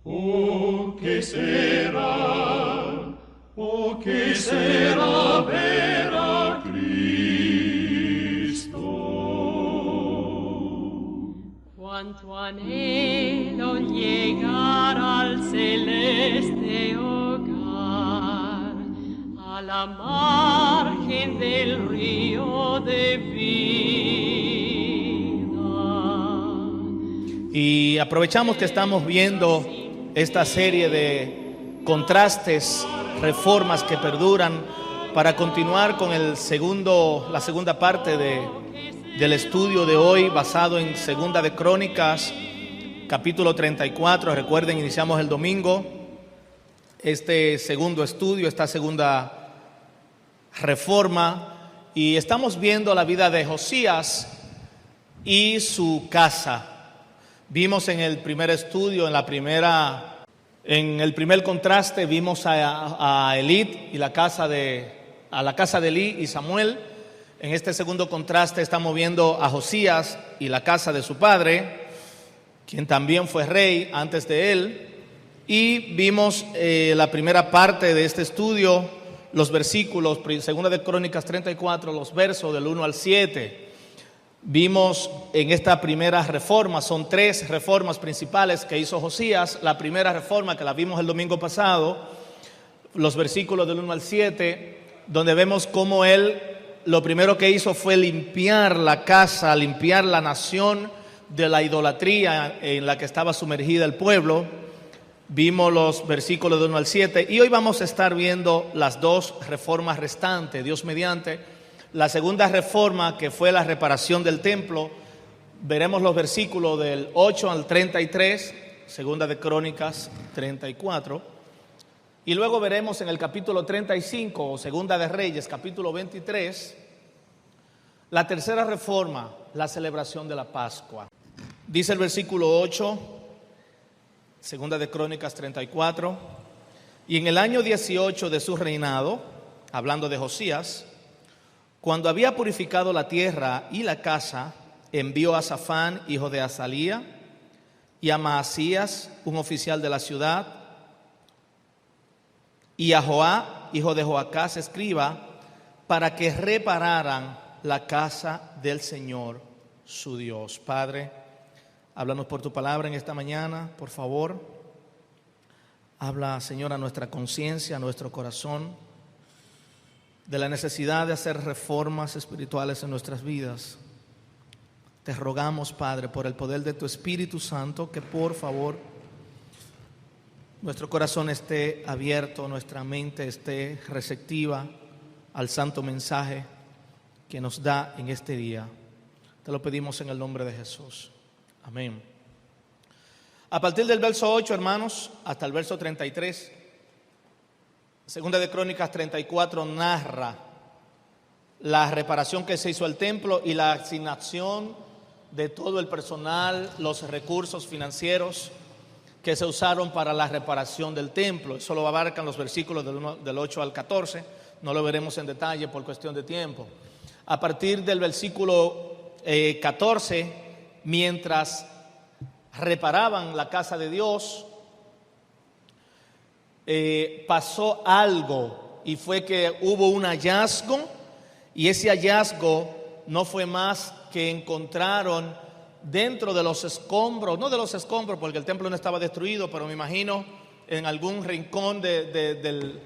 Oh, qué será ver a Cristo. Cuánto anhelo llegar al celeste hogar, a la margen del río de vida. Y aprovechamos que estamos viendo esta serie de contrastes, reformas que perduran, para continuar con la segunda parte del estudio de hoy, basado en Segunda de Crónicas, capítulo 34. Recuerden, iniciamos el domingo este segundo estudio, esta segunda reforma, y estamos viendo la vida de Josías y su casa. Vimos en el primer estudio, en el primer contraste, vimos a Elí y a la casa de Elí y Samuel. En este segundo contraste estamos viendo a Josías y la casa de su padre, quien también fue rey antes de él. Y vimos la primera parte de este estudio, los versículos, Segunda de Crónicas 34, los versos del 1 al 7. Vimos en esta primera reforma, son 3 reformas principales que hizo Josías. La primera reforma, que la vimos el domingo pasado, los versículos del 1 al 7, donde vemos cómo él lo primero que hizo fue limpiar la casa, limpiar la nación de la idolatría en la que estaba sumergida el pueblo. Vimos los versículos del 1 al 7 y hoy vamos a estar viendo las 2 reformas restantes, Dios mediante. La segunda reforma, que fue la reparación del templo, veremos los versículos del 8 al 33, Segunda de Crónicas 34. Y luego veremos en el capítulo 35, o Segunda de Reyes, capítulo 23, la tercera reforma, la celebración de la Pascua. Dice el versículo 8, Segunda de Crónicas 34, y en el año 18 de su reinado, hablando de Josías, cuando había purificado la tierra y la casa, envió a Safán, hijo de Azalía, y a Maasías, un oficial de la ciudad, y a Joá, hijo de Joacás, escriba, para que repararan la casa del Señor, su Dios. Padre, háblanos por tu palabra en esta mañana, por favor. Habla, Señor, a nuestra conciencia, a nuestro corazón, de la necesidad de hacer reformas espirituales en nuestras vidas. Te rogamos, Padre, por el poder de tu Espíritu Santo, que por favor nuestro corazón esté abierto, nuestra mente esté receptiva al santo mensaje que nos da en este día. Te lo pedimos en el nombre de Jesús. Amén. A partir del verso 8, hermanos, hasta el verso 33, Segunda de Crónicas 34 narra la reparación que se hizo al templo y la asignación de todo el personal, los recursos financieros que se usaron para la reparación del templo. Eso lo abarcan los versículos del 8 al 14, no lo veremos en detalle por cuestión de tiempo. A partir del versículo 14, mientras reparaban la casa de Dios, pasó algo, y fue que hubo un hallazgo, y ese hallazgo no fue más que encontraron dentro de los escombros, no de los escombros porque el templo no estaba destruido, pero me imagino en algún rincón de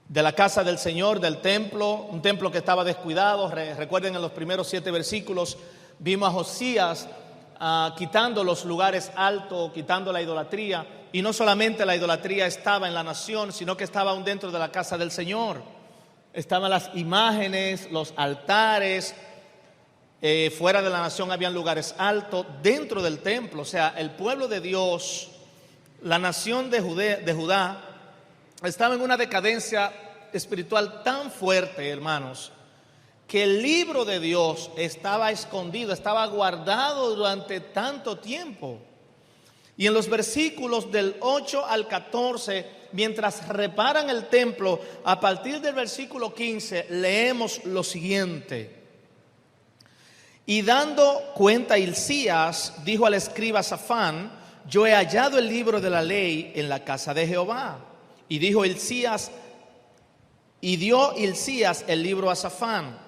la casa del Señor, del templo, un templo que estaba descuidado. Recuerden, en los primeros 7 versículos vimos a Josías quitando los lugares altos, quitando la idolatría. Y no solamente la idolatría estaba en la nación, sino que estaba aún dentro de la casa del Señor. Estaban las imágenes, los altares. Fuera de la nación habían lugares altos, dentro del templo. O sea, el pueblo de Dios, la nación de Judá, estaba en una decadencia espiritual tan fuerte, hermanos, que el libro de Dios estaba escondido, estaba guardado durante tanto tiempo. Y en los versículos del 8 al 14, mientras reparan el templo, a partir del versículo 15, leemos lo siguiente. Y dando cuenta Hilcías, dijo al escriba Safán, yo he hallado el libro de la ley en la casa de Jehová. Y dijo Hilcías, y dio Hilcías el libro a Safán.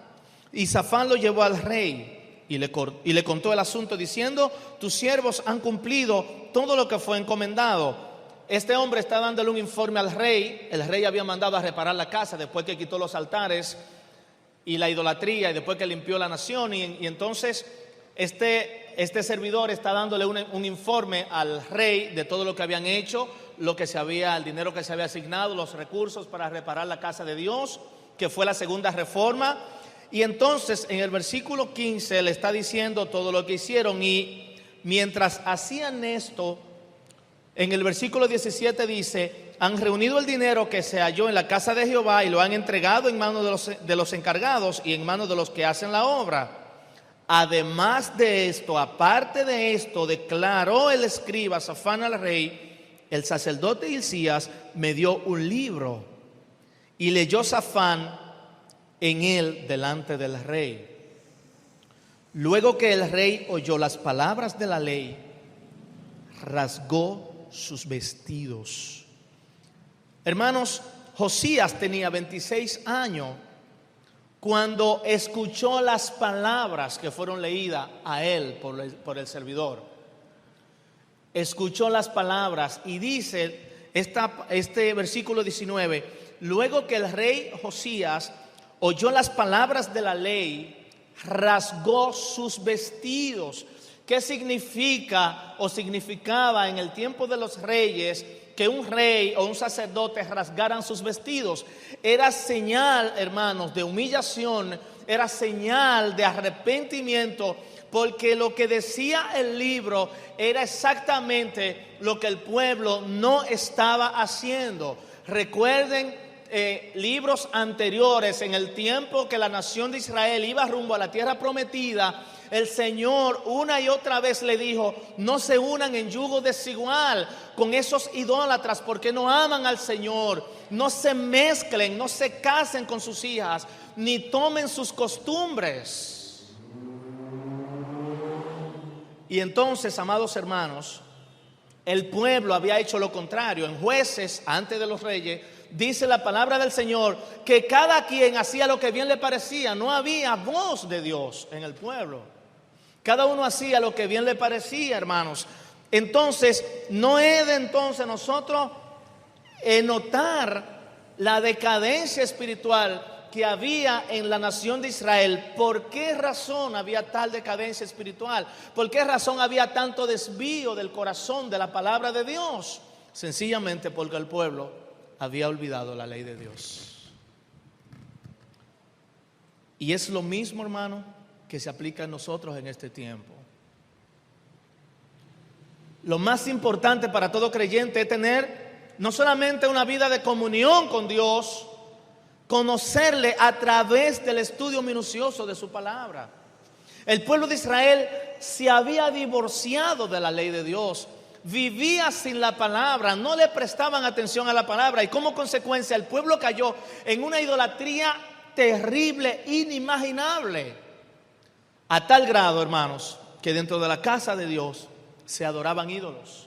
Y Safán lo llevó al rey y le contó el asunto diciendo: tus siervos han cumplido todo lo que fue encomendado. Este hombre está dándole un informe al rey. El rey había mandado a reparar la casa después que quitó los altares y la idolatría, y después que limpió la nación. Y entonces este servidor está dándole un informe al rey de todo lo que habían hecho, el dinero que se había asignado, los recursos para reparar la casa de Dios, que fue la segunda reforma. Y entonces en el versículo 15 le está diciendo todo lo que hicieron. Y mientras hacían esto, en el versículo 17 dice: han reunido el dinero que se halló en la casa de Jehová y lo han entregado en manos de los encargados y en manos de los que hacen la obra. Además de esto, aparte de esto, declaró el escriba Safán al rey: el sacerdote Hilcías me dio un libro. Y leyó Safán en él delante del rey. Luego que el rey oyó las palabras de la ley, rasgó sus vestidos. Hermanos, Josías tenía 26 años cuando escuchó las palabras que fueron leídas a él por el servidor. Escuchó las palabras y dice este versículo 19: luego que el rey Josías oyó las palabras de la ley, rasgó sus vestidos. ¿Qué significa o significaba en el tiempo de los reyes que un rey o un sacerdote rasgaran sus vestidos? Era señal, hermanos, de humillación, era señal de arrepentimiento, porque lo que decía el libro era exactamente lo que el pueblo no estaba haciendo. Recuerden libros anteriores, en el tiempo que la nación de Israel iba rumbo a la tierra prometida, el Señor una y otra vez le dijo: no se unan en yugo desigual con esos idólatras, porque no aman al Señor. No se mezclen, no se casen con sus hijas, ni tomen sus costumbres. Y entonces, amados hermanos, el pueblo había hecho lo contrario. En Jueces, antes de los reyes, dice la palabra del Señor que cada quien hacía lo que bien le parecía. No había voz de Dios en el pueblo. Cada uno hacía lo que bien le parecía, hermanos. Entonces, no es de entonces nosotros notar la decadencia espiritual que había en la nación de Israel. ¿Por qué razón había tal decadencia espiritual? ¿Por qué razón había tanto desvío del corazón de la palabra de Dios? Sencillamente porque el pueblo había olvidado la ley de Dios. Y es lo mismo, hermano, que se aplica a nosotros en este tiempo. Lo más importante para todo creyente es tener no solamente una vida de comunión con Dios, conocerle a través del estudio minucioso de su palabra. El pueblo de Israel se había divorciado de la ley de Dios, vivía sin la palabra, no le prestaban atención a la palabra, y como consecuencia el pueblo cayó en una idolatría terrible, inimaginable, a tal grado, hermanos, que dentro de la casa de Dios se adoraban ídolos.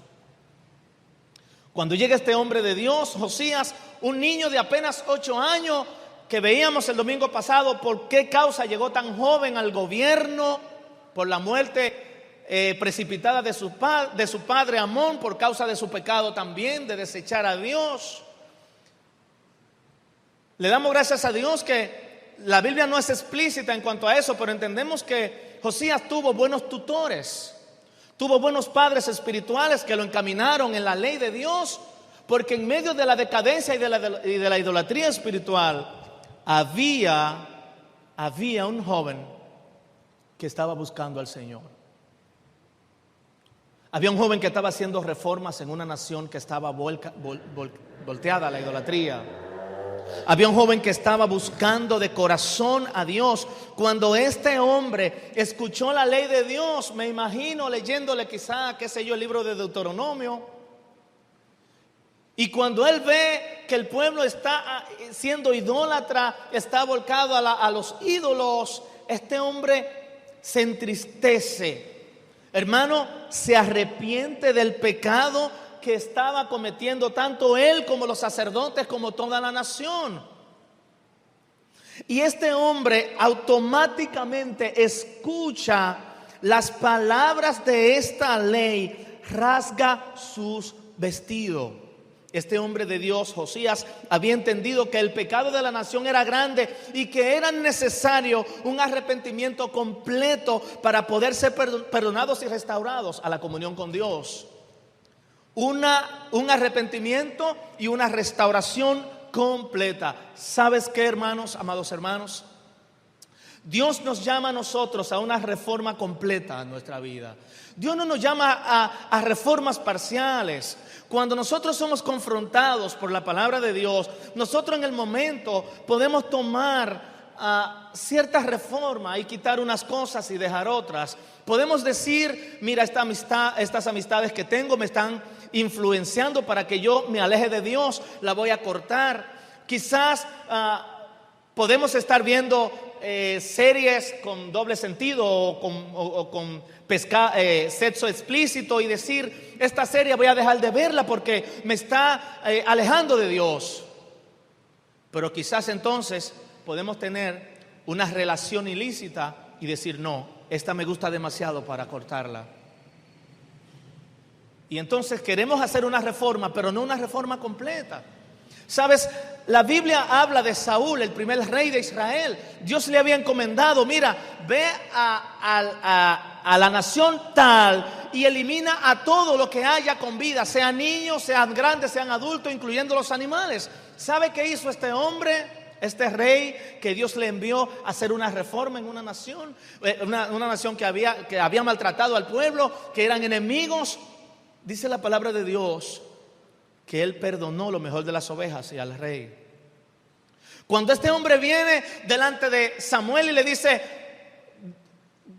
Cuando llega este hombre de Dios, Josías, un niño de apenas 8 años, que veíamos el domingo pasado por qué causa llegó tan joven al gobierno, por la muerte precipitada de su padre Amón, por causa de su pecado también, de desechar a Dios. Le damos gracias a Dios que la Biblia no es explícita en cuanto a eso, pero entendemos que Josías tuvo buenos tutores, tuvo buenos padres espirituales que lo encaminaron en la ley de Dios, porque en medio de la decadencia y de la idolatría espiritual había un joven que estaba buscando al Señor. Había un joven que estaba haciendo reformas en una nación que estaba volteada a la idolatría. Había un joven que estaba buscando de corazón a Dios. Cuando este hombre escuchó la ley de Dios, me imagino leyéndole quizá, qué sé yo, el libro de Deuteronomio. Y cuando él ve que el pueblo está siendo idólatra, está volcado a los ídolos, este hombre se entristece. hermano, se arrepiente del pecado que estaba cometiendo tanto él como los sacerdotes, como toda la nación. Y este hombre automáticamente escucha las palabras de esta ley, rasga sus vestidos. Este hombre de Dios, Josías, había entendido que el pecado de la nación era grande y que era necesario un arrepentimiento completo para poder ser perdonados y restaurados a la comunión con Dios. Un arrepentimiento y una restauración completa. ¿Sabes qué, hermanos, amados hermanos? Dios nos llama a nosotros a una reforma completa en nuestra vida. Dios no nos llama a reformas parciales. Cuando nosotros somos confrontados por la palabra de Dios, nosotros en el momento podemos tomar ciertas reformas y quitar unas cosas y dejar otras. Podemos decir, mira, estas amistades que tengo me están influenciando para que yo me aleje de Dios, la voy a cortar. Quizás podemos estar viendo series con doble sentido o con sexo explícito y decir, esta serie voy a dejar de verla porque me está alejando de Dios. Pero quizás entonces podemos tener una relación ilícita y decir, no, esta me gusta demasiado para cortarla. Y entonces queremos hacer una reforma, pero no una reforma completa. ¿Sabes? La Biblia habla de Saúl, el primer rey de Israel. Dios le había encomendado, mira, ve a la nación tal y elimina a todo lo que haya con vida, sean niños, sean grandes, sean adultos, incluyendo los animales. ¿Sabe qué hizo este hombre? Este rey que Dios le envió a hacer una reforma en una nación, una nación que había maltratado al pueblo, que eran enemigos. Dice la palabra de Dios que él perdonó lo mejor de las ovejas y al rey. Cuando este hombre viene delante de Samuel y le dice,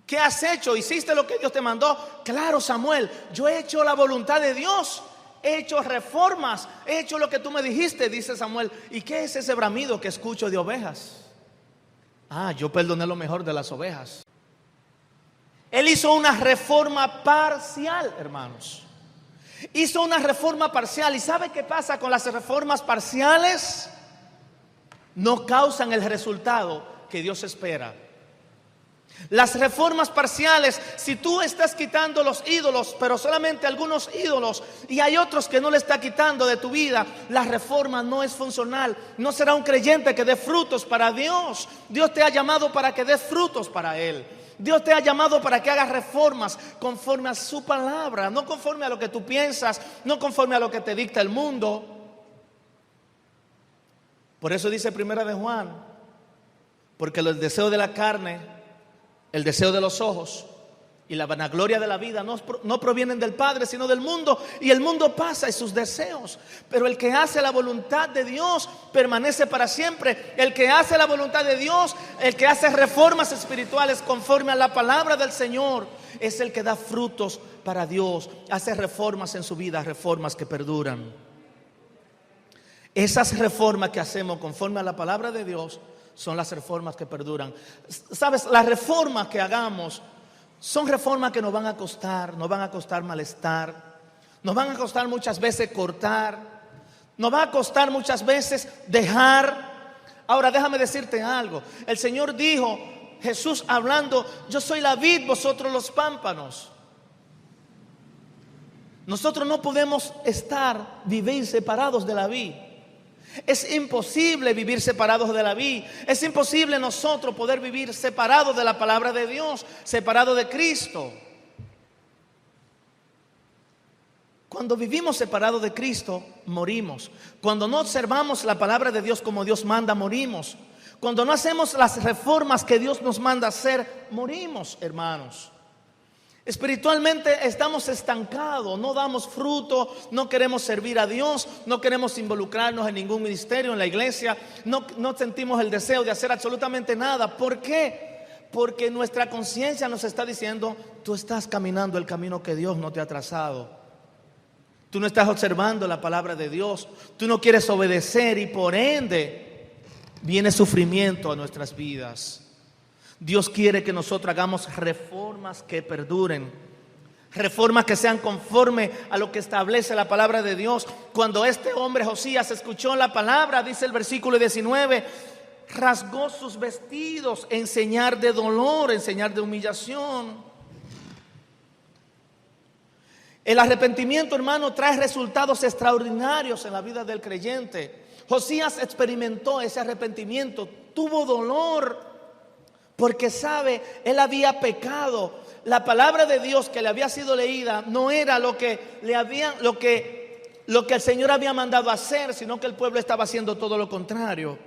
¿qué has hecho? ¿Hiciste lo que Dios te mandó? Claro, Samuel, yo he hecho la voluntad de Dios, he hecho reformas, he hecho lo que tú me dijiste, dice Samuel. ¿Y qué es ese bramido que escucho de ovejas? Yo perdoné lo mejor de las ovejas. Él hizo una reforma parcial, hermanos. Hizo una reforma parcial. ¿Y sabe qué pasa con las reformas parciales? No causan el resultado que Dios espera. Las reformas parciales, si tú estás quitando los ídolos, pero solamente algunos ídolos, y hay otros que no le está quitando de tu vida, la reforma no es funcional. No será un creyente que dé frutos para Dios. Dios te ha llamado para que des frutos para Él. Dios te ha llamado para que hagas reformas conforme a su palabra, no conforme a lo que tú piensas, no conforme a lo que te dicta el mundo. Por eso dice Primera de Juan, porque el deseo de la carne, el deseo de los ojos y la vanagloria de la vida no provienen del Padre, sino del mundo. Y el mundo pasa y sus deseos, pero el que hace la voluntad de Dios permanece para siempre. El que hace la voluntad de Dios, el que hace reformas espirituales conforme a la palabra del Señor, es el que da frutos para Dios, hace reformas en su vida, reformas que perduran. Esas reformas que hacemos conforme a la palabra de Dios son las reformas que perduran. ¿Sabes? Las reformas que hagamos son reformas que nos van a costar malestar, nos van a costar muchas veces cortar, nos va a costar muchas veces dejar. Ahora déjame decirte algo. El Señor dijo, Jesús hablando, yo soy la vid, vosotros los pámpanos. Nosotros no podemos vivir separados de la vid. Es imposible vivir separados de la vid. Es imposible nosotros poder vivir separados de la palabra de Dios, separados de Cristo. Cuando vivimos separados de Cristo, morimos. Cuando no observamos la palabra de Dios como Dios manda, morimos. Cuando no hacemos las reformas que Dios nos manda hacer, morimos, hermanos. Espiritualmente estamos estancados, no damos fruto, no queremos servir a Dios, no queremos involucrarnos en ningún ministerio en la iglesia, no sentimos el deseo de hacer absolutamente nada. ¿Por qué? Porque nuestra conciencia nos está diciendo, tú estás caminando el camino que Dios no te ha trazado. Tú no estás observando la palabra de Dios, tú no quieres obedecer y por ende viene sufrimiento a nuestras vidas. Dios quiere que nosotros hagamos reformas que perduren. reformas que sean conforme a lo que establece la palabra de Dios. Cuando este hombre Josías escuchó la palabra, dice el versículo 19, rasgó sus vestidos en señal de dolor, en señal de humillación. El arrepentimiento, hermano, trae resultados extraordinarios en la vida del creyente. Josías experimentó ese arrepentimiento, tuvo dolor, porque sabe, él había pecado. La palabra de Dios que le había sido leída no era lo que el Señor había mandado hacer, sino que el pueblo estaba haciendo todo lo contrario.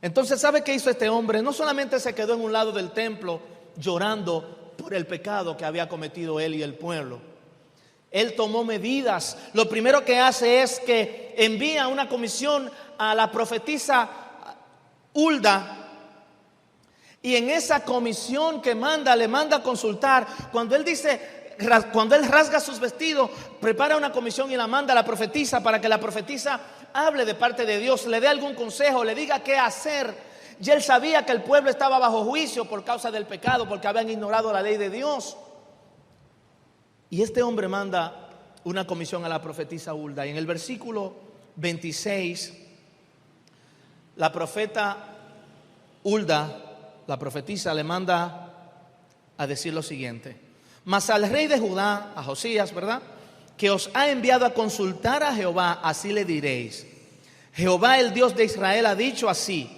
Entonces, ¿sabe qué hizo este hombre? No solamente se quedó en un lado del templo llorando por el pecado que había cometido él y el pueblo. Él tomó medidas. Lo primero que hace es que envía una comisión a la profetisa Hulda. Y en esa comisión que le manda a consultar. Cuando él rasga sus vestidos, prepara una comisión y la manda a la profetisa para que la profetisa hable de parte de Dios, le dé algún consejo, le diga qué hacer. Y él sabía que el pueblo estaba bajo juicio por causa del pecado, porque habían ignorado la ley de Dios. Y este hombre manda una comisión a la profetisa Hulda. Y en el versículo 26, la profeta Hulda, la profetisa, le manda a decir lo siguiente: mas al rey de Judá, a Josías, ¿verdad?, que os ha enviado a consultar a Jehová, así le diréis: Jehová, el Dios de Israel, ha dicho así: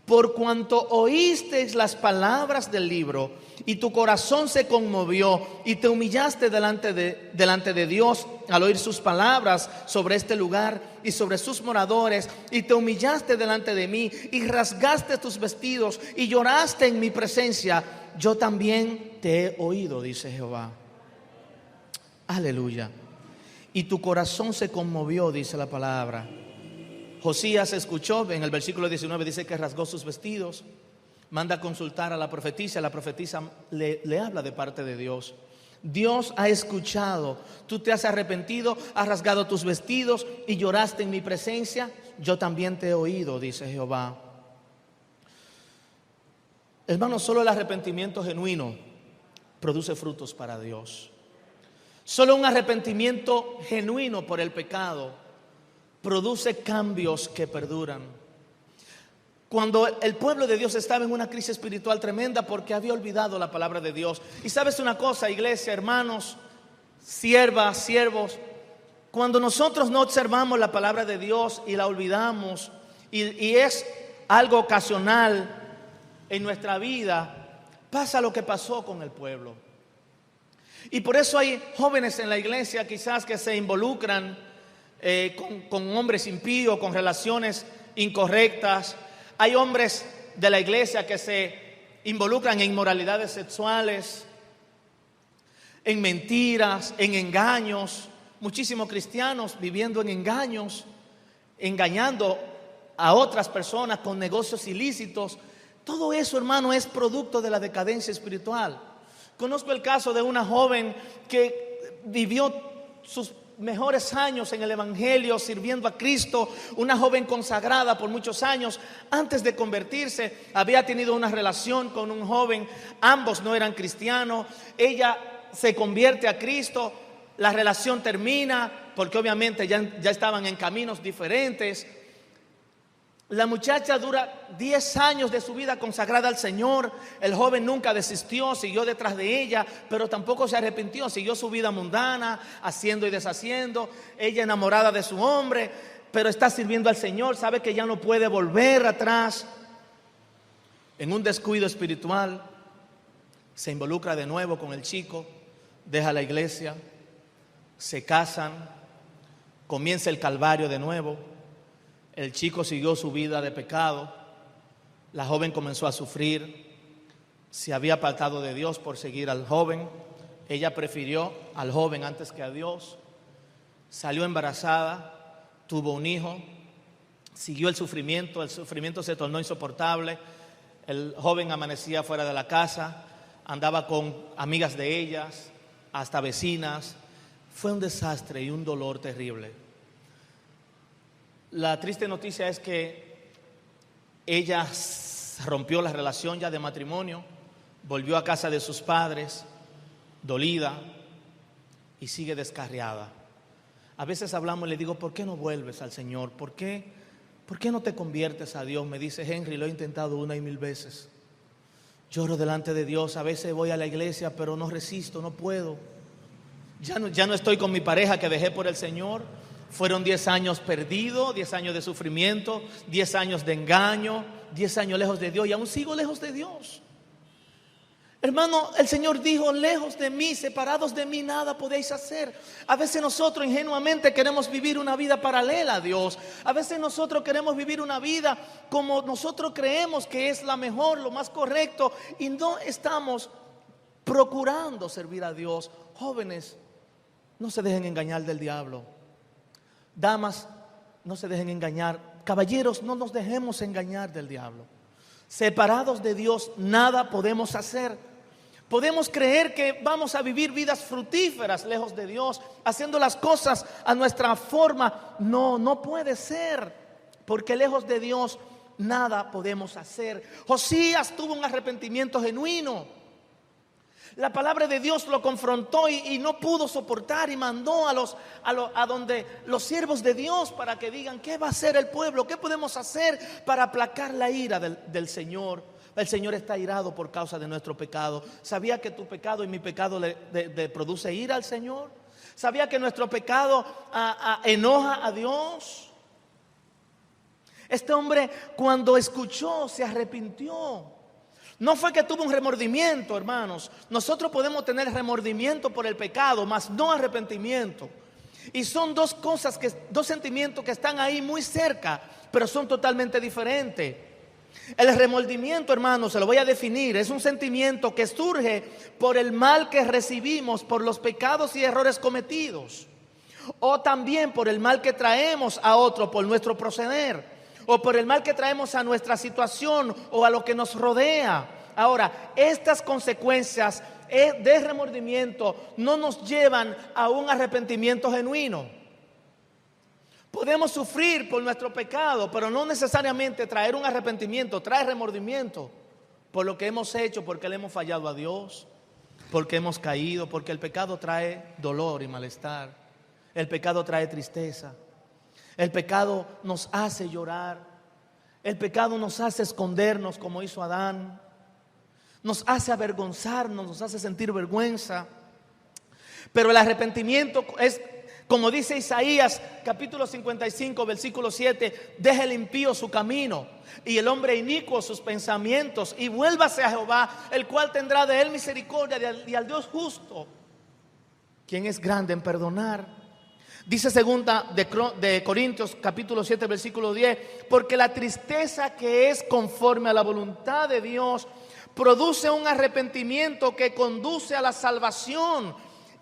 por cuanto oísteis las palabras del libro y tu corazón se conmovió y te humillaste delante de Dios al oír sus palabras sobre este lugar y sobre sus moradores, y te humillaste delante de mí y rasgaste tus vestidos y lloraste en mi presencia, yo también te he oído, dice Jehová. Aleluya. Y tu corazón se conmovió, dice la palabra. Josías escuchó, en el versículo 19 dice que rasgó sus vestidos, manda a consultar a la profetisa le habla de parte de Dios. Dios ha escuchado, tú te has arrepentido, has rasgado tus vestidos y lloraste en mi presencia, yo también te he oído, dice Jehová. Hermanos, solo el arrepentimiento genuino produce frutos para Dios. Solo un arrepentimiento genuino por el pecado produce cambios que perduran. Cuando el pueblo de Dios estaba en una crisis espiritual tremenda porque había olvidado la palabra de Dios. Y sabes una cosa, iglesia, hermanos, siervas, siervos, cuando nosotros no observamos la palabra de Dios y la olvidamos, y es algo ocasional en nuestra vida, pasa lo que pasó con el pueblo. Y por eso hay jóvenes en la iglesia quizás que se involucran con hombres impíos, con relaciones incorrectas. Hay hombres de la iglesia que se involucran en inmoralidades sexuales, en mentiras, en engaños. Muchísimos cristianos viviendo en engaños, engañando a otras personas con negocios ilícitos. Todo eso, hermano, es producto de la decadencia espiritual. Conozco el caso de una joven que vivió sus mejores años en el evangelio sirviendo a Cristo, una joven consagrada por muchos años. Antes de convertirse había tenido una relación con un joven, ambos no eran cristianos. Ella se convierte a Cristo, la relación termina porque obviamente ya estaban en caminos diferentes. La muchacha dura 10 años de su vida consagrada al Señor. El joven nunca desistió, siguió detrás de ella, pero tampoco se arrepintió, siguió su vida mundana, haciendo y deshaciendo. Ella enamorada de su hombre, pero está sirviendo al Señor, sabe que ya no puede volver atrás. En un descuido espiritual, se involucra de nuevo con el chico, deja la iglesia, se casan, comienza el calvario de nuevo. El chico siguió su vida de pecado. La joven comenzó a sufrir. Se había apartado de Dios por seguir al joven. Ella prefirió al joven antes que a Dios. Salió embarazada, tuvo un hijo, siguió el sufrimiento se tornó insoportable. El joven amanecía fuera de la casa, andaba con amigas de ellas, hasta vecinas. Fue un desastre y un dolor terrible. La triste noticia es que ella rompió la relación ya de matrimonio, volvió a casa de sus padres, dolida y sigue descarriada. A veces hablamos y le digo, ¿por qué no vuelves al Señor? ¿Por qué no te conviertes a Dios? Me dice, Henry, lo he intentado 1 y 1000 veces. Lloro delante de Dios, a veces voy a la iglesia, pero no resisto, no puedo. Ya no estoy con mi pareja que dejé por el Señor. Fueron 10 años perdidos, 10 años de sufrimiento, 10 años de engaño, 10 años lejos de Dios y aún sigo lejos de Dios. Hermano, el Señor dijo, lejos de mí, separados de mí, nada podéis hacer. A veces nosotros ingenuamente queremos vivir una vida paralela a Dios. A veces nosotros queremos vivir una vida como nosotros creemos que es la mejor, lo más correcto, y no estamos procurando servir a Dios. Jóvenes, no se dejen engañar del diablo. Damas, no se dejen engañar. Caballeros, no nos dejemos engañar del diablo. Separados de Dios, nada podemos hacer. Podemos creer que vamos a vivir vidas fructíferas lejos de Dios, haciendo las cosas a nuestra forma. No puede ser, porque lejos de Dios nada podemos hacer. Josías tuvo un arrepentimiento genuino. La palabra de Dios lo confrontó y no pudo soportar y mandó a donde los siervos de Dios para que digan, ¿qué va a hacer el pueblo? ¿Qué podemos hacer para aplacar la ira del Señor? El Señor está airado por causa de nuestro pecado. ¿Sabía que tu pecado y mi pecado le produce ira al Señor? ¿Sabía que nuestro pecado enoja a Dios? Este hombre, cuando escuchó, se arrepintió. No fue que tuvo un remordimiento, hermanos. Nosotros podemos tener remordimiento por el pecado, mas no arrepentimiento. Y son dos cosas, dos sentimientos que están ahí muy cerca, pero son totalmente diferentes. El remordimiento, hermanos, se lo voy a definir, es un sentimiento que surge por el mal que recibimos, por los pecados y errores cometidos, o también por el mal que traemos a otro por nuestro proceder, o por el mal que traemos a nuestra situación o a lo que nos rodea. Ahora, estas consecuencias de remordimiento no nos llevan a un arrepentimiento genuino. Podemos sufrir por nuestro pecado, pero no necesariamente traer un arrepentimiento, trae remordimiento por lo que hemos hecho, porque le hemos fallado a Dios, porque hemos caído, porque el pecado trae dolor y malestar. El pecado trae tristeza. El pecado nos hace llorar. El pecado nos hace escondernos como hizo Adán. Nos hace avergonzarnos, nos hace sentir vergüenza. Pero el arrepentimiento es, como dice Isaías capítulo 55 versículo 7, deje el impío su camino y el hombre inicuo sus pensamientos y vuélvase a Jehová, el cual tendrá de él misericordia, y al Dios justo, quien es grande en perdonar. Dice segunda de Corintios capítulo 7 versículo 10, porque la tristeza que es conforme a la voluntad de Dios produce un arrepentimiento que conduce a la salvación.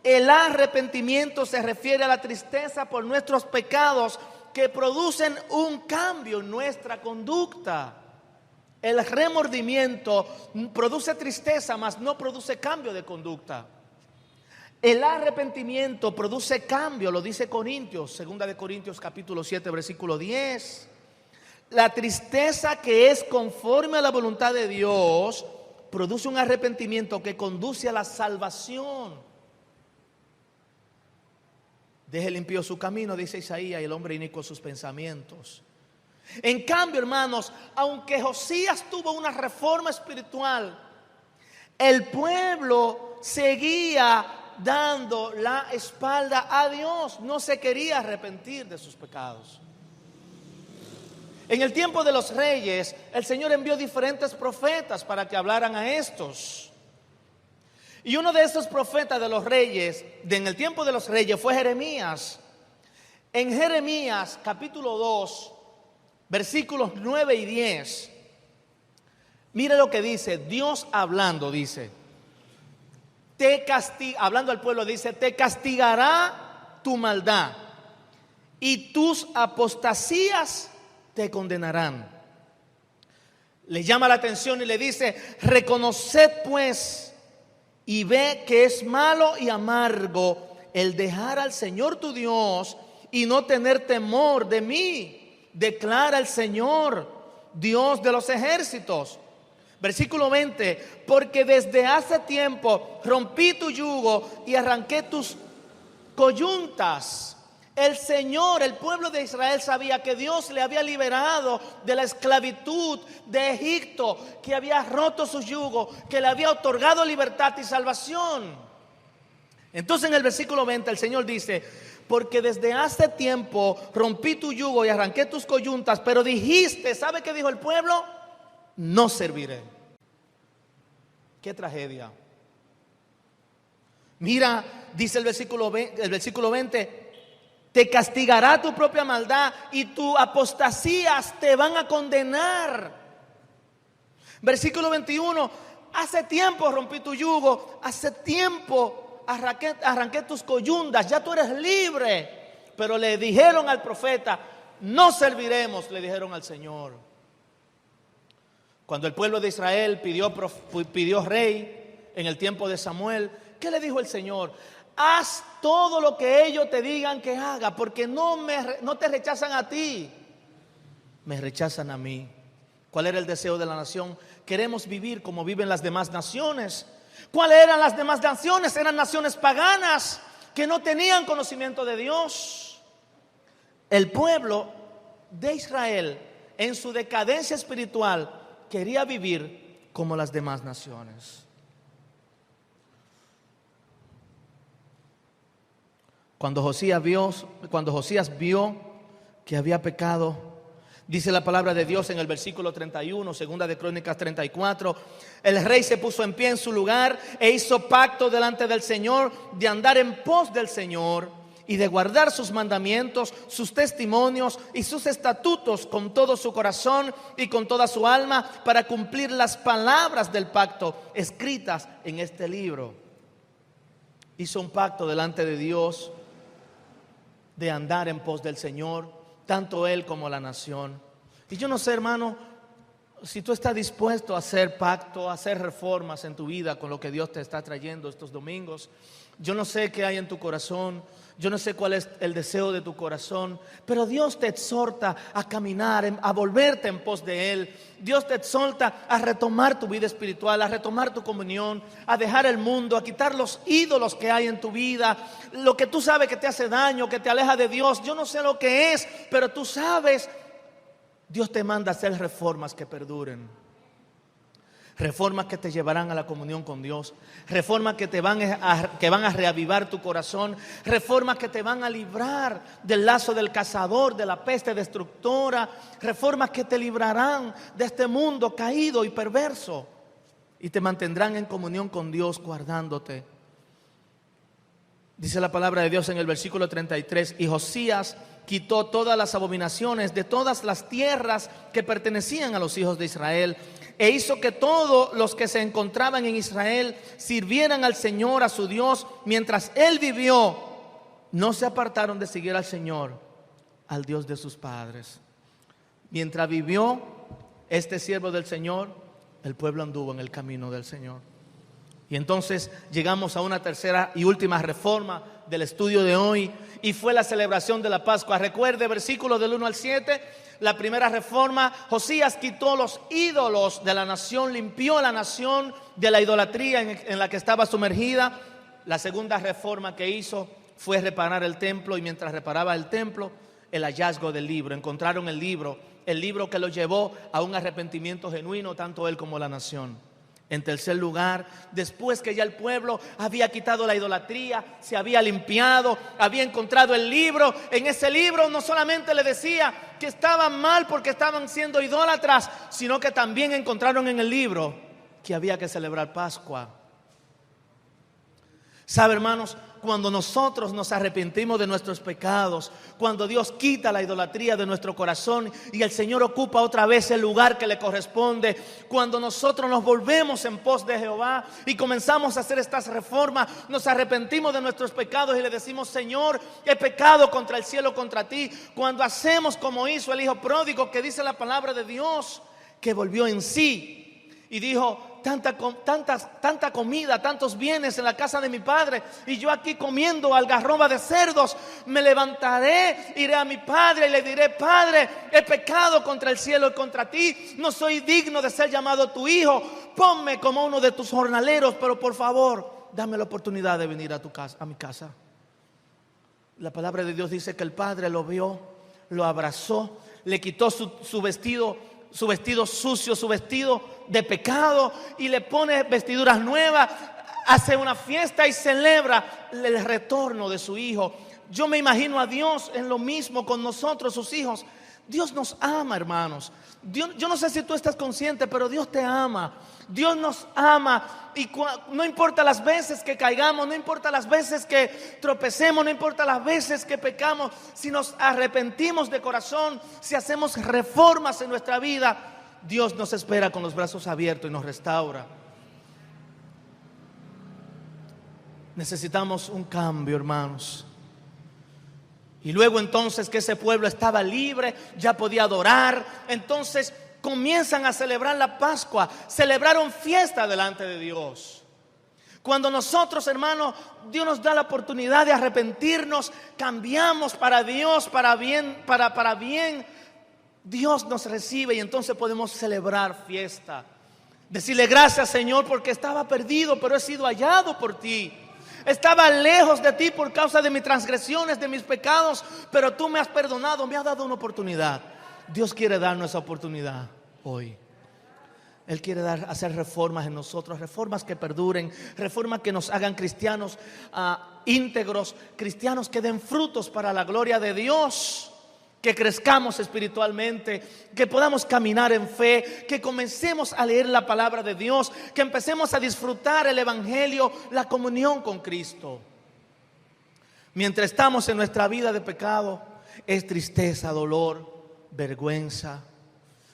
El arrepentimiento se refiere a la tristeza por nuestros pecados que producen un cambio en nuestra conducta. El remordimiento produce tristeza, mas no produce cambio de conducta. El arrepentimiento produce cambio, lo dice Corintios, segunda de Corintios capítulo 7 versículo 10. La tristeza que es conforme a la voluntad de Dios produce un arrepentimiento que conduce a la salvación. Deje el impío su camino, dice Isaías, y el hombre inicuo sus pensamientos. En cambio, hermanos, aunque Josías tuvo una reforma espiritual, el pueblo seguía dando la espalda a Dios, no se quería arrepentir de sus pecados. En el tiempo de los reyes, el Señor envió diferentes profetas para que hablaran a estos. Y uno de esos profetas de los reyes, en el tiempo de los reyes, fue Jeremías. En Jeremías capítulo 2, versículos 9 y 10, mire lo que dice, Dios hablando, dice, hablando al pueblo, dice, te castigará tu maldad y tus apostasías te condenarán. Le llama la atención y le dice, reconoced pues y ve que es malo y amargo el dejar al Señor tu Dios y no tener temor de mí, declara el Señor, Dios de los ejércitos. Versículo 20, porque desde hace tiempo rompí tu yugo y arranqué tus coyuntas. El Señor, el pueblo de Israel sabía que Dios le había liberado de la esclavitud de Egipto, que había roto su yugo, que le había otorgado libertad y salvación. Entonces en el versículo 20 el Señor dice, porque desde hace tiempo rompí tu yugo y arranqué tus coyuntas, pero dijiste, ¿sabe qué dijo el pueblo? No serviré. Qué tragedia. Mira, dice el versículo 20, te castigará tu propia maldad y tu apostasías te van a condenar. Versículo 21, hace tiempo rompí tu yugo, hace tiempo arranqué tus coyundas, ya tú eres libre. Pero le dijeron al profeta, no serviremos, le dijeron al Señor. Cuando el pueblo de Israel pidió rey en el tiempo de Samuel, ¿qué le dijo el Señor? Haz todo lo que ellos te digan que haga, porque no te rechazan a ti, me rechazan a mí. ¿Cuál era el deseo de la nación? Queremos vivir como viven las demás naciones. ¿Cuáles eran las demás naciones? Eran naciones paganas que no tenían conocimiento de Dios. El pueblo de Israel, en su decadencia espiritual, quería vivir como las demás naciones. Cuando Josías vio que había pecado, dice la palabra de Dios en el versículo 31, segunda de Crónicas 34, el rey se puso en pie en su lugar e hizo pacto delante del Señor de andar en pos del Señor y de guardar sus mandamientos, sus testimonios y sus estatutos con todo su corazón y con toda su alma, para cumplir las palabras del pacto escritas en este libro. Hizo un pacto delante de Dios de andar en pos del Señor, tanto él como la nación. Y yo no sé, hermano, si tú estás dispuesto a hacer pacto, a hacer reformas en tu vida con lo que Dios te está trayendo estos domingos. Yo no sé qué hay en tu corazón, yo no sé cuál es el deseo de tu corazón, pero Dios te exhorta a caminar, a volverte en pos de Él. Dios te exhorta a retomar tu vida espiritual, a retomar tu comunión, a dejar el mundo, a quitar los ídolos que hay en tu vida, lo que tú sabes que te hace daño, que te aleja de Dios. Yo no sé lo que es, pero tú sabes, Dios te manda a hacer reformas que perduren. Reformas que te llevarán a la comunión con Dios. Reformas que van a reavivar tu corazón. Reformas que te van a librar del lazo del cazador, de la peste destructora. Reformas que te librarán de este mundo caído y perverso. Y te mantendrán en comunión con Dios, guardándote. Dice la palabra de Dios en el versículo 33. Y Josías quitó todas las abominaciones de todas las tierras que pertenecían a los hijos de Israel, e hizo que todos los que se encontraban en Israel sirvieran al Señor, a su Dios, mientras él vivió. No se apartaron de seguir al Señor, al Dios de sus padres. Mientras vivió este siervo del Señor, el pueblo anduvo en el camino del Señor. Y entonces llegamos a una tercera y última reforma del estudio de hoy, y fue la celebración de la Pascua. Recuerde, versículos del 1 al 7, la primera reforma: Josías quitó los ídolos de la nación, limpió a la nación de la idolatría en la que estaba sumergida. La segunda reforma que hizo fue reparar el templo, y mientras reparaba el templo, el hallazgo del libro. Encontraron el libro que lo llevó a un arrepentimiento genuino, tanto él como la nación. En tercer lugar, después que ya el pueblo había quitado la idolatría, se había limpiado, había encontrado el libro. En ese libro no solamente le decía que estaban mal porque estaban siendo idólatras, sino que también encontraron en el libro que había que celebrar Pascua. ¿Sabe, hermanos? Cuando nosotros nos arrepentimos de nuestros pecados, cuando Dios quita la idolatría de nuestro corazón y el Señor ocupa otra vez el lugar que le corresponde, cuando nosotros nos volvemos en pos de Jehová y comenzamos a hacer estas reformas, nos arrepentimos de nuestros pecados y le decimos: Señor, he pecado contra el cielo, contra ti. Cuando hacemos como hizo el hijo pródigo, que dice la palabra de Dios, que volvió en sí y dijo: tanta comida, tantos bienes en la casa de mi padre, y yo aquí comiendo algarroba de cerdos. Me levantaré, iré a mi padre y le diré: Padre, he pecado contra el cielo y contra ti, no soy digno de ser llamado tu hijo. Ponme como uno de tus jornaleros, pero por favor, dame la oportunidad de venir a tu casa, a mi casa. La palabra de Dios dice que el padre lo vio, lo abrazó, le quitó su vestido sucio, su vestido de pecado, y le pone vestiduras nuevas, hace una fiesta y celebra el retorno de su hijo. Yo me imagino a Dios en lo mismo con nosotros, sus hijos. Dios nos ama, hermanos. Yo no sé si tú estás consciente, pero Dios te ama. Dios nos ama, y no importa las veces que caigamos, no importa las veces que tropecemos, no importa las veces que pecamos, si nos arrepentimos de corazón, si hacemos reformas en nuestra vida, Dios nos espera con los brazos abiertos y nos restaura. Necesitamos un cambio, hermanos. Y luego entonces que ese pueblo estaba libre, ya podía adorar, entonces comienzan a celebrar la Pascua, celebraron fiesta delante de Dios. Cuando nosotros, hermanos, Dios nos da la oportunidad de arrepentirnos, cambiamos para Dios, para bien, para bien, Dios nos recibe y entonces podemos celebrar fiesta. Decirle: gracias, Señor, porque estaba perdido, pero he sido hallado por ti. Estaba lejos de ti por causa de mis transgresiones, de mis pecados, pero tú me has perdonado, me has dado una oportunidad. Dios quiere darnos esa oportunidad hoy. Él quiere hacer reformas en nosotros, reformas que perduren, reformas que nos hagan cristianos íntegros, cristianos que den frutos para la gloria de Dios, que crezcamos espiritualmente, que podamos caminar en fe, que comencemos a leer la palabra de Dios, que empecemos a disfrutar el evangelio, la comunión con Cristo. Mientras estamos en nuestra vida de pecado, es tristeza, dolor, vergüenza.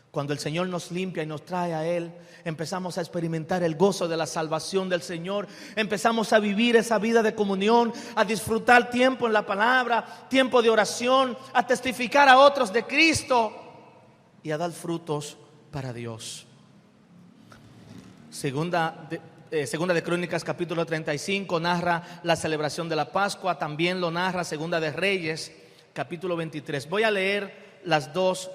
Cuando el Señor nos limpia y nos trae a Él, empezamos a experimentar el gozo de la salvación del Señor. Empezamos a vivir esa vida de comunión, a disfrutar tiempo en la palabra, tiempo de oración, a testificar a otros de Cristo y a dar frutos para Dios. Segunda de Crónicas capítulo 35 narra la celebración de la Pascua. También lo narra Segunda de Reyes capítulo 23. Voy a leer las dos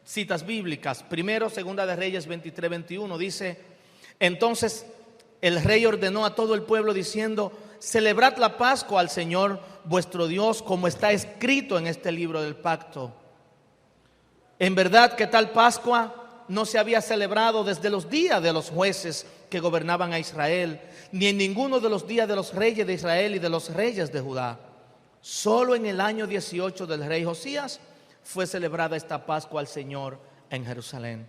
citas bíblicas. Primero, Segunda de Reyes 23-21 dice: entonces el rey ordenó a todo el pueblo diciendo: celebrad la Pascua al Señor vuestro Dios, como está escrito en este libro del pacto. En verdad que tal Pascua no se había celebrado desde los días de los jueces que gobernaban a Israel, ni en ninguno de los días de los reyes de Israel y de los reyes de Judá. Solo en el año 18 del rey Josías fue celebrada esta Pascua al Señor en Jerusalén.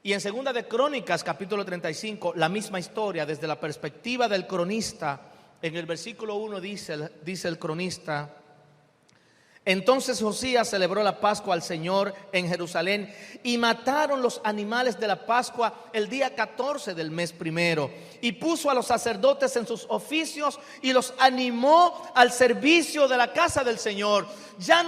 Y en Segunda de Crónicas capítulo 35, la misma historia desde la perspectiva del cronista. En el versículo 1 dice el cronista: entonces Josías celebró la Pascua al Señor en Jerusalén y mataron los animales de la Pascua el día 14 del mes primero, y puso a los sacerdotes en sus oficios y los animó al servicio de la casa del Señor. Ya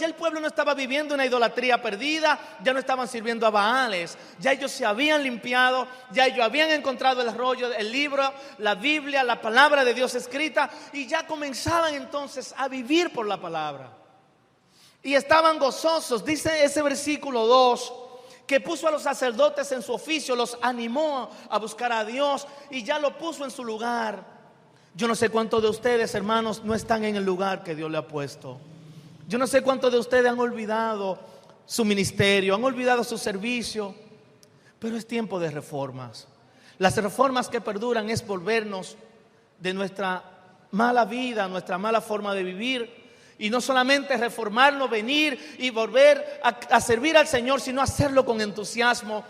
el pueblo no estaba viviendo una idolatría perdida, ya no estaban sirviendo a Baales, ya ellos se habían limpiado, ya ellos habían encontrado el rollo, el libro, la Biblia, la palabra de Dios escrita, y ya comenzaban entonces a vivir por la palabra. Y estaban gozosos. Dice ese versículo 2 que puso a los sacerdotes en su oficio, los animó a buscar a Dios y ya lo puso en su lugar. Yo no sé cuántos de ustedes, hermanos, no están en el lugar que Dios le ha puesto. Yo no sé cuántos de ustedes han olvidado su ministerio, han olvidado su servicio, pero es tiempo de reformas. Las reformas que perduran es volvernos de nuestra mala vida, nuestra mala forma de vivir. Y no solamente reformarnos, venir y volver a servir al Señor, sino hacerlo con entusiasmo.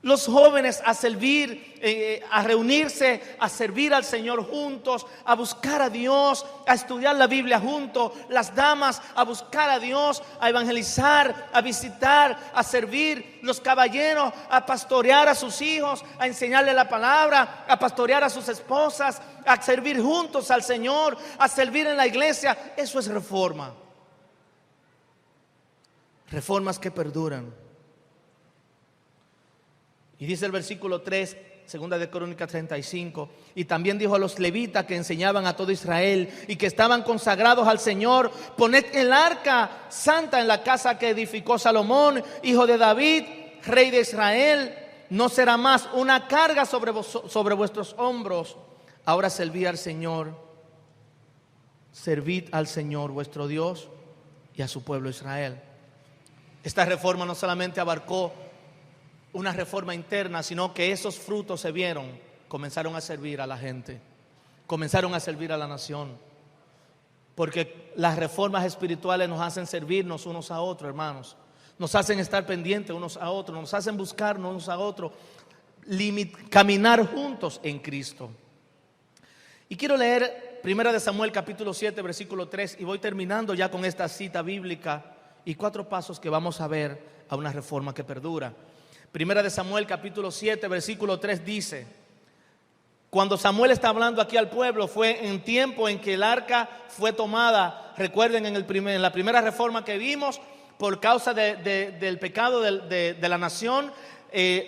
Los jóvenes a servir, a reunirse, a servir al Señor juntos, a buscar a Dios, a estudiar la Biblia juntos. Las damas a buscar a Dios, a evangelizar, a visitar, a servir. Los caballeros a pastorear a sus hijos, a enseñarle la palabra, a pastorear a sus esposas, a servir juntos al Señor, a servir en la iglesia. Eso es reforma. Reformas que perduran. Y dice el versículo 3, segunda de Crónicas 35, y también dijo a los levitas que enseñaban a todo Israel y que estaban consagrados al Señor: poned el arca santa en la casa que edificó Salomón, hijo de David, rey de Israel. No será más una carga sobre vuestros hombros. Ahora servid al Señor, servid al Señor vuestro Dios y a su pueblo Israel. Esta reforma no solamente abarcó una reforma interna, sino que esos frutos se vieron, comenzaron a servir a la gente, comenzaron a servir a la nación, porque las reformas espirituales nos hacen servirnos unos a otros, hermanos, nos hacen estar pendientes unos a otros, nos hacen buscarnos unos a otros, caminar juntos en Cristo. Y quiero leer 1 Samuel capítulo 7 versículo 3, y voy terminando ya con esta cita bíblica y 4 pasos que vamos a ver a una reforma que perdura. 1 Samuel capítulo 7 versículo 3 dice: cuando Samuel está hablando aquí al pueblo, fue en tiempo en que el arca fue tomada. Recuerden en la primera reforma que vimos, por causa del pecado de la nación,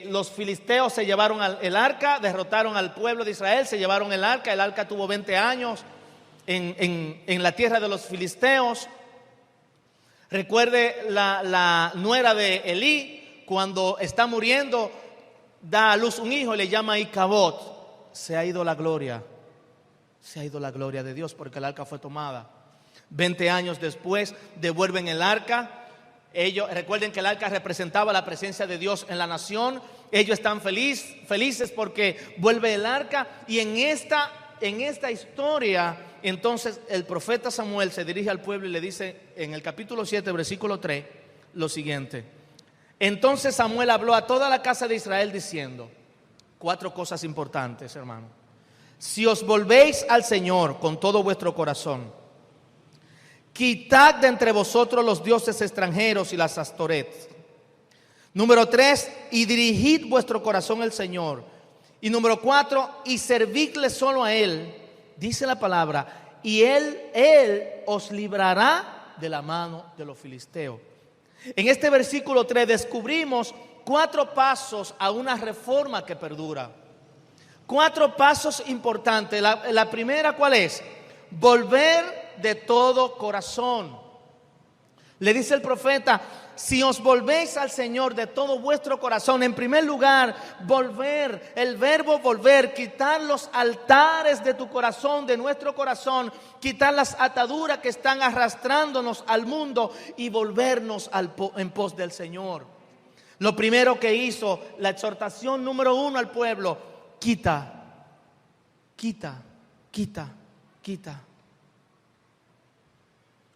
los filisteos se llevaron el arca, derrotaron al pueblo de Israel, se llevaron el arca tuvo 20 años en la tierra de los filisteos. Recuerde la nuera de Elí, cuando está muriendo, da a luz un hijo y le llama Icabod. Se ha ido la gloria de Dios, porque el arca fue tomada. 20 años después devuelven el arca. Recuerden que el arca representaba la presencia de Dios en la nación. Ellos están felices porque vuelve el arca. Y en esta historia, entonces el profeta Samuel se dirige al pueblo y le dice en el capítulo 7 versículo 3 lo siguiente: entonces Samuel habló a toda la casa de Israel diciendo, 4 cosas importantes, hermano: si os volvéis al Señor con todo vuestro corazón, quitad de entre vosotros los dioses extranjeros y las astorets. Número 3, y dirigid vuestro corazón al Señor. Y número 4, y servidle solo a Él, dice la palabra, y Él os librará de la mano de los filisteos. En este versículo 3 descubrimos 4 pasos a una reforma que perdura. 4 pasos importantes. La primera, ¿cuál es? Volver de todo corazón. Le dice el profeta: si os volvéis al Señor de todo vuestro corazón. En primer lugar, volver, el verbo volver, quitar los altares de tu corazón, de nuestro corazón, quitar las ataduras que están arrastrándonos al mundo y volvernos en pos del Señor. Lo primero que hizo, la exhortación número 1 al pueblo: quita.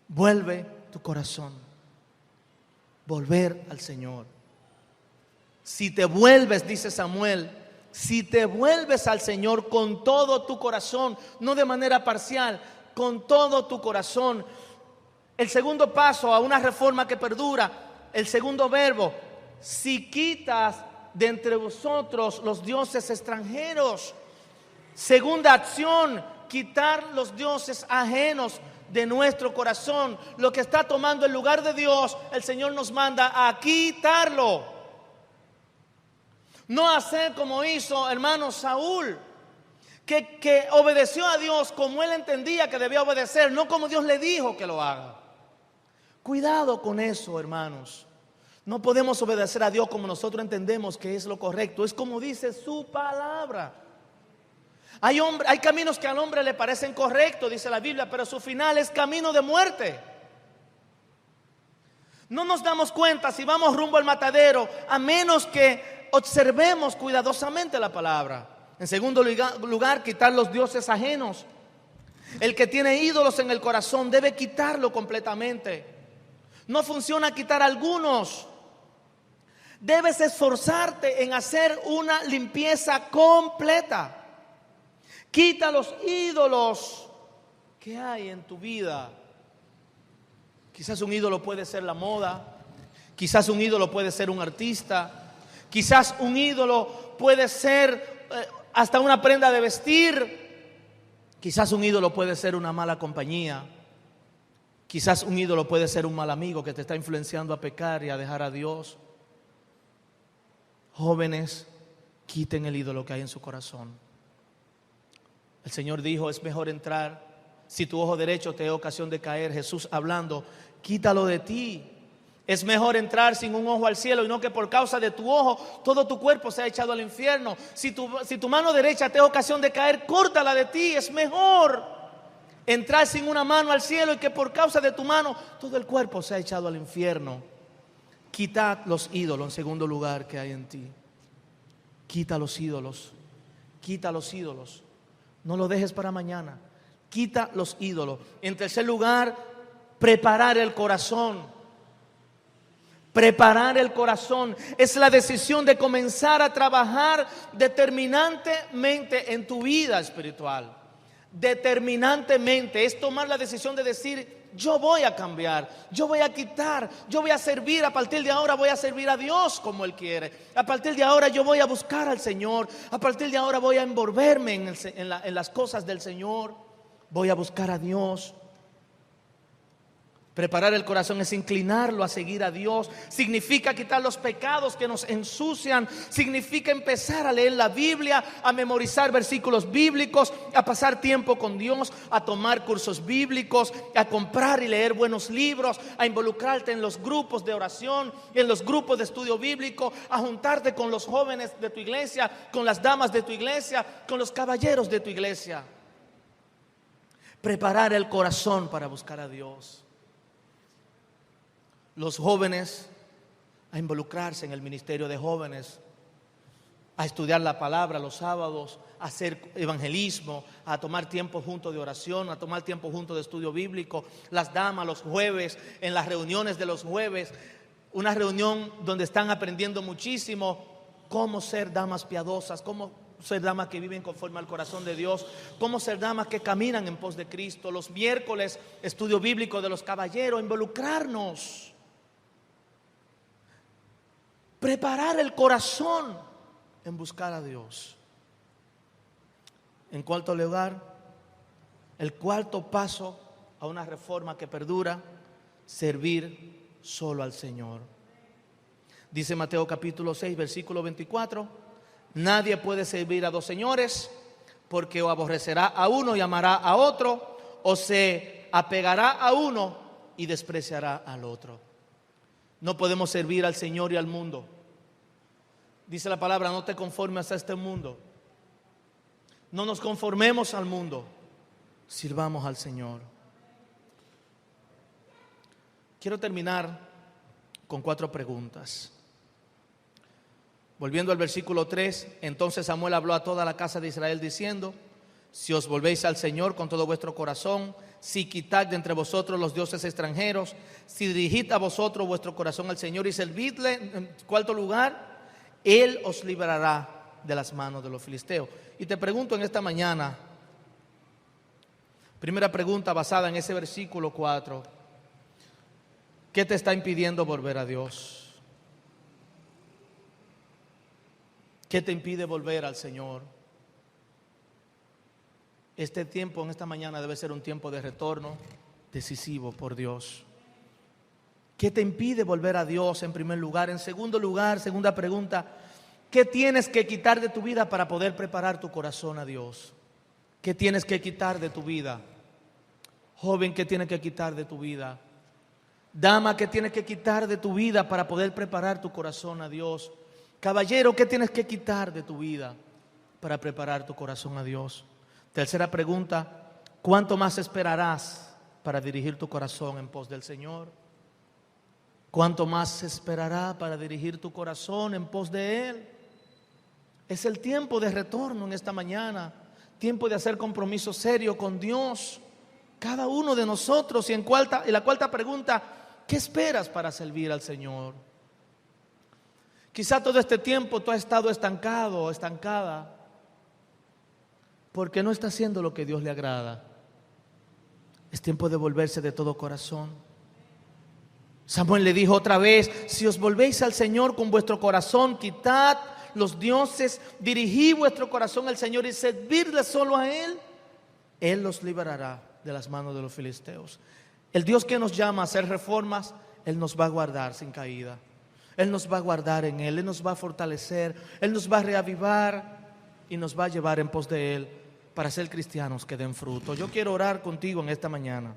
Vuelve tu corazón. Volver al Señor. Si te vuelves, dice Samuel, si te vuelves al Señor con todo tu corazón, no de manera parcial, con todo tu corazón. El segundo paso a una reforma que perdura, el segundo verbo: si quitas de entre vosotros los dioses extranjeros. Segunda acción: quitar los dioses ajenos de nuestro corazón. Lo que está tomando el lugar de Dios, el Señor nos manda a quitarlo. No hacer como hizo, hermano, Saúl, que obedeció a Dios como él entendía que debía obedecer, no como Dios le dijo que lo haga. Cuidado con eso, hermanos. No podemos obedecer a Dios como nosotros entendemos que es lo correcto. Es como dice su palabra. Hay caminos que al hombre le parecen correctos, dice la Biblia, pero su final es camino de muerte. No nos damos cuenta si vamos rumbo al matadero, a menos que observemos cuidadosamente la palabra. En segundo lugar, quitar los dioses ajenos. El que tiene ídolos en el corazón debe quitarlo completamente. No funciona quitar algunos. Debes esforzarte en hacer una limpieza completa. Quita los ídolos que hay en tu vida. Quizás un ídolo puede ser la moda. Quizás un ídolo puede ser un artista. Quizás un ídolo puede ser hasta una prenda de vestir. Quizás un ídolo puede ser una mala compañía. Quizás un ídolo puede ser un mal amigo que te está influenciando a pecar y a dejar a Dios. Jóvenes, quiten el ídolo que hay en su corazón. El Señor dijo, es mejor entrar, si tu ojo derecho te da ocasión de caer, Jesús hablando, quítalo de ti. Es mejor entrar sin un ojo al cielo y no que por causa de tu ojo todo tu cuerpo sea echado al infierno. Si tu mano derecha te da ocasión de caer, córtala de ti. Es mejor entrar sin una mano al cielo y que por causa de tu mano todo el cuerpo sea echado al infierno. Quitad los ídolos, en segundo lugar, que hay en ti. Quita los ídolos. Quita los ídolos. No lo dejes para mañana. Quita los ídolos. En tercer lugar, preparar el corazón. Preparar el corazón es la decisión de comenzar a trabajar determinantemente en tu vida espiritual. Determinantemente es tomar la decisión de decir, yo voy a cambiar, yo voy a quitar, yo voy a servir, a partir de ahora voy a servir a Dios como Él quiere. A partir de ahora yo voy a buscar al Señor, a partir de ahora voy a envolverme en las cosas del Señor, voy a buscar a Dios. Preparar el corazón es inclinarlo a seguir a Dios. Significa quitar los pecados que nos ensucian. Significa empezar a leer la Biblia, a memorizar versículos bíblicos, a pasar tiempo con Dios, a tomar cursos bíblicos, a comprar y leer buenos libros, a involucrarte en los grupos de oración, en los grupos de estudio bíblico, a juntarte con los jóvenes de tu iglesia, con las damas de tu iglesia, con los caballeros de tu iglesia. Preparar el corazón para buscar a Dios. Los jóvenes a involucrarse en el ministerio de jóvenes, a estudiar la palabra los sábados, a hacer evangelismo, a tomar tiempo juntos de oración, a tomar tiempo juntos de estudio bíblico. Las damas los jueves, en las reuniones de los jueves, una reunión donde están aprendiendo muchísimo cómo ser damas piadosas, cómo ser damas que viven conforme al corazón de Dios, cómo ser damas que caminan en pos de Cristo. Los miércoles, estudio bíblico de los caballeros, involucrarnos. Preparar el corazón en buscar a Dios. En cuarto lugar, el cuarto paso a una reforma que perdura, servir solo al Señor. Dice Mateo capítulo 6, versículo 24, nadie puede servir a dos señores, porque o aborrecerá a uno y amará a otro, o se apegará a uno y despreciará al otro. No podemos servir al Señor y al mundo. Dice la palabra, no te conformes a este mundo. No nos conformemos al mundo. Sirvamos al Señor. Quiero terminar con 4 preguntas. Volviendo al versículo 3, entonces Samuel habló a toda la casa de Israel diciendo, si os volvéis al Señor con todo vuestro corazón, si quitad de entre vosotros los dioses extranjeros, si dirigid a vosotros vuestro corazón al Señor y servidle, en cuarto lugar, Él os librará de las manos de los filisteos. Y te pregunto en esta mañana, primera pregunta basada en ese versículo 4, ¿qué te está impidiendo volver a Dios? ¿Qué te impide volver al Señor? Este tiempo en esta mañana debe ser un tiempo de retorno decisivo por Dios. ¿Qué te impide volver a Dios en primer lugar? En segundo lugar, segunda pregunta, ¿qué tienes que quitar de tu vida para poder preparar tu corazón a Dios? ¿Qué tienes que quitar de tu vida? Joven, ¿qué tienes que quitar de tu vida? Dama, ¿qué tienes que quitar de tu vida para poder preparar tu corazón a Dios? Caballero, ¿qué tienes que quitar de tu vida para preparar tu corazón a Dios? Tercera pregunta, ¿cuánto más esperarás para dirigir tu corazón en pos del Señor? ¿Cuánto más se esperará para dirigir tu corazón en pos de Él? Es el tiempo de retorno en esta mañana, tiempo de hacer compromiso serio con Dios, cada uno de nosotros. Y la cuarta pregunta, ¿qué esperas para servir al Señor? Quizá todo este tiempo tú has estado estancado o estancada porque no está haciendo lo que Dios le agrada. Es tiempo de volverse de todo corazón. Samuel le dijo otra vez, si os volvéis al Señor con vuestro corazón, quitad los dioses, dirigid vuestro corazón al Señor y servidle solo a Él, Él los librará de las manos de los filisteos. El Dios que nos llama a hacer reformas, Él nos va a guardar sin caída. Él nos va a guardar en Él, Él nos va a fortalecer, Él nos va a reavivar y nos va a llevar en pos de Él para ser cristianos que den fruto. Yo quiero orar contigo en esta mañana.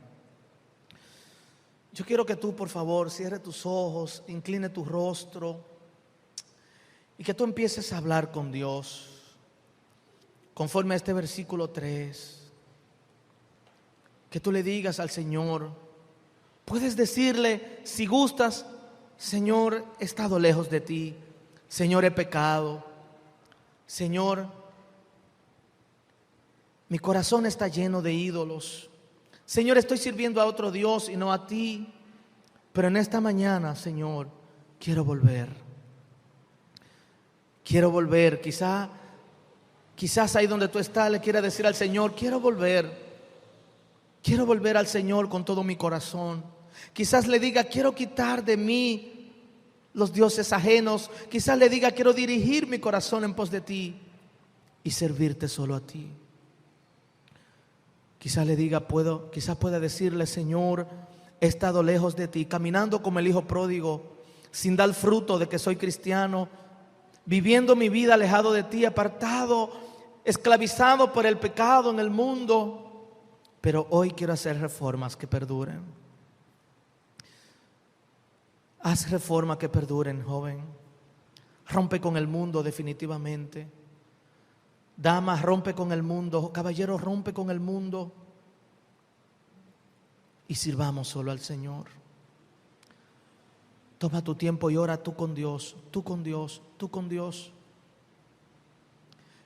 Yo quiero que tú, por favor, cierre tus ojos, incline tu rostro y que tú empieces a hablar con Dios conforme a este versículo 3. Que tú le digas al Señor, puedes decirle si gustas: Señor, he estado lejos de ti, Señor, he pecado, Señor, mi corazón está lleno de ídolos, Señor, estoy sirviendo a otro Dios y no a ti, pero en esta mañana, Señor, quiero volver. Quiero volver. Quizás ahí donde tú estás le quieras decir al Señor, quiero volver. Quiero volver al Señor con todo mi corazón. Quizás le diga, quiero quitar de mí los dioses ajenos. Quizás le diga, quiero dirigir mi corazón en pos de ti y servirte solo a ti. Quizás le diga, quizás pueda decirle, Señor, he estado lejos de ti, caminando como el hijo pródigo, sin dar fruto de que soy cristiano, viviendo mi vida alejado de ti, apartado, esclavizado por el pecado en el mundo. Pero hoy quiero hacer reformas que perduren. Haz reformas que perduren, joven. Rompe con el mundo definitivamente. Dama, rompe con el mundo. Caballero, rompe con el mundo. Y sirvamos solo al Señor. Toma tu tiempo y ora tú con Dios, tú con Dios, tú con Dios.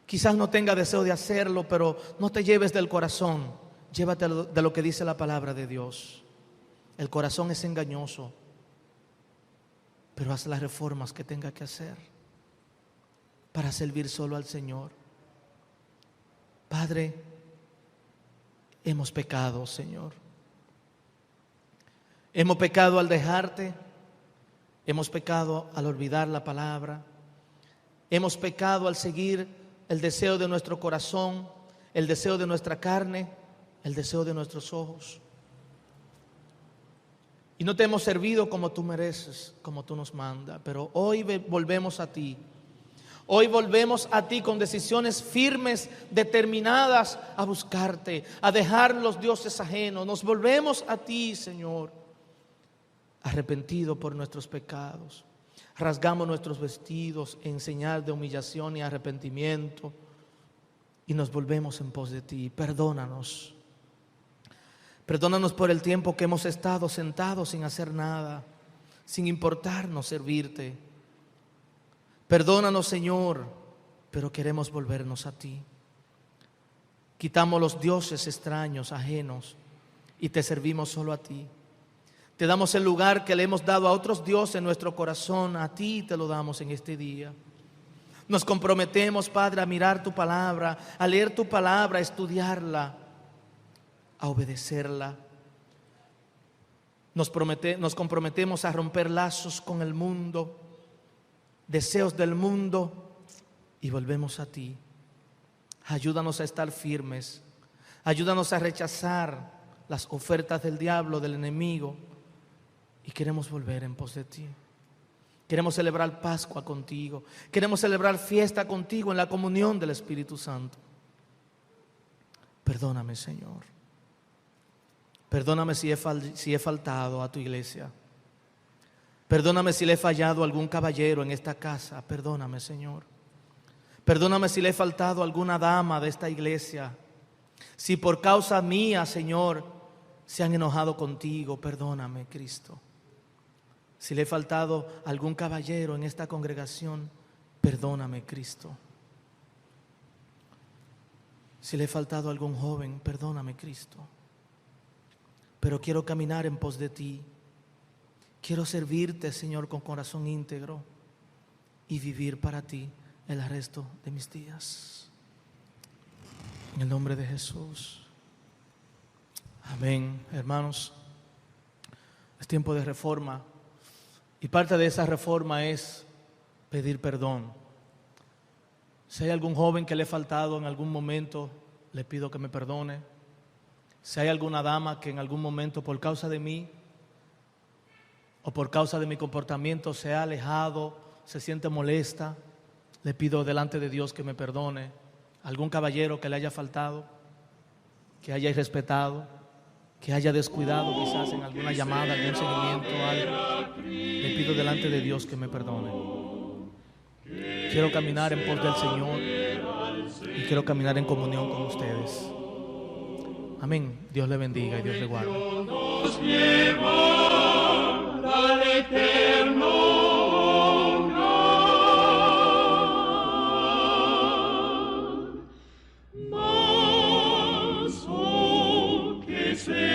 Quizás no tenga deseo de hacerlo, pero no te lleves del corazón. Llévate de lo que dice la palabra de Dios. El corazón es engañoso, pero haz las reformas que tenga que hacer para servir solo al Señor. Padre, hemos pecado, Señor. Hemos pecado al dejarte. Hemos pecado al olvidar la palabra. Hemos pecado al seguir el deseo de nuestro corazón, el deseo de nuestra carne, el deseo de nuestros ojos. Y no te hemos servido como tú mereces, como tú nos mandas. Pero hoy volvemos a ti. Hoy volvemos a ti con decisiones firmes, determinadas a buscarte, a dejar los dioses ajenos. Nos volvemos a ti, Señor, arrepentido por nuestros pecados. Rasgamos nuestros vestidos en señal de humillación y arrepentimiento y nos volvemos en pos de ti. Perdónanos. Perdónanos por el tiempo que hemos estado sentados sin hacer nada, sin importarnos servirte. Perdónanos, Señor, pero queremos volvernos a ti. Quitamos los dioses extraños, ajenos, y te servimos solo a ti. Te damos el lugar que le hemos dado a otros dioses en nuestro corazón. A ti te lo damos en este día. Nos comprometemos, Padre, a mirar tu palabra, a leer tu palabra, a estudiarla, a obedecerla. Nos comprometemos a romper lazos con el mundo, deseos del mundo, y volvemos a ti. Ayúdanos a estar firmes. Ayúdanos a rechazar las ofertas del diablo, del enemigo. Y queremos volver en pos de ti. Queremos celebrar Pascua contigo. Queremos celebrar fiesta contigo en la comunión del Espíritu Santo. Perdóname, Señor. Perdóname si he faltado a tu iglesia. Perdóname si le he fallado a algún caballero en esta casa. Perdóname, Señor. Perdóname si le he faltado a alguna dama de esta iglesia. Si por causa mía, Señor, se han enojado contigo, perdóname, Cristo. Si le he faltado a algún caballero en esta congregación, perdóname, Cristo. Si le he faltado a algún joven, perdóname, Cristo. Pero quiero caminar en pos de ti. Quiero servirte, Señor, con corazón íntegro y vivir para ti el resto de mis días. En el nombre de Jesús. Amén, hermanos. Es tiempo de reforma. Y parte de esa reforma es pedir perdón. Si hay algún joven que le he faltado en algún momento, le pido que me perdone. Si hay alguna dama que en algún momento por causa de mí o por causa de mi comportamiento se ha alejado, se siente molesta, le pido delante de Dios que me perdone. Algún caballero que le haya faltado, que haya irrespetado, que haya descuidado quizás en alguna llamada, algún seguimiento, algo, le pido delante de Dios que me perdone. Quiero caminar en pos del Señor y quiero caminar en comunión con ustedes. Amén. Dios le bendiga y Dios le guarde. Nos lleva al eterno hogar. Mas, oh, que sea